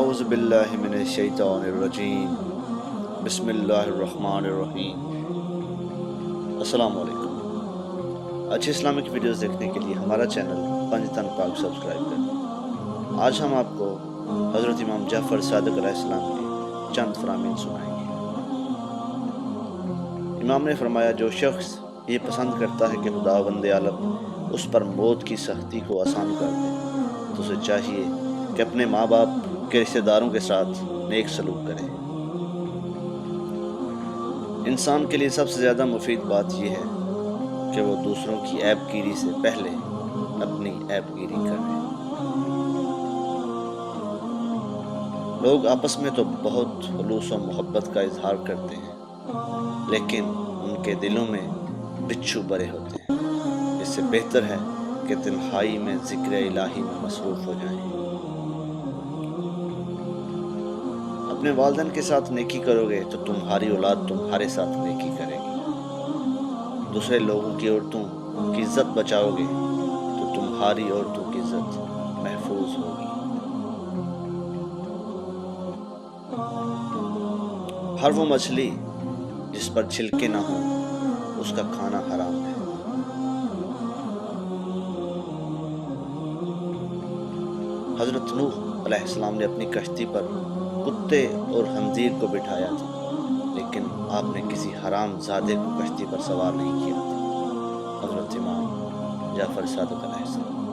اعوذ باللہ من الشیطان الرجیم بسم اللہ الرحمن الرحیم۔ السلام علیکم۔ اچھے اسلامک ویڈیوز دیکھنے کے لیے ہمارا چینل پنجتن پاک سبسکرائب کریں۔ آج ہم آپ کو حضرت امام جعفر صادق علیہ السلام کی چند فرامین سنائیں گے۔ امام نے فرمایا، جو شخص یہ پسند کرتا ہے کہ خداوند عالم اس پر موت کی سختی کو آسان کر دے تو اسے چاہیے کہ اپنے ماں باپ کے رشتہ داروں کے ساتھ نیک سلوک کرے۔ انسان کے لیے سب سے زیادہ مفید بات یہ ہے کہ وہ دوسروں کی عیب گیری سے پہلے اپنی عیب گیری کرے۔ لوگ آپس میں تو بہت خلوص و محبت کا اظہار کرتے ہیں، لیکن ان کے دلوں میں بچھو بھرے ہوتے ہیں۔ اس سے بہتر ہے کہ تنہائی میں ذکر الہی میں مصروف ہو جائیں۔ اپنے والدین کے ساتھ نیکی کرو گے تو تمہاری اولاد تمہارے ساتھ نیکی کرے گی۔ دوسرے لوگوں کی عورتوں کی عزت بچاؤ گے تو تمہاری عورتوں کی عزت محفوظ ہوگی۔ ہر وہ مچھلی جس پر چھلکے نہ ہوں اس کا کھانا حرام ہے۔ حضرت نوح علیہ السلام نے اپنی کشتی پر کتے اور خنزیر کو بٹھایا تھا، لیکن آپ نے کسی حرام زادے کو کشتی پر سوار نہیں کیا تھا۔ حضرت امام جعفر صادق علیہ السلام۔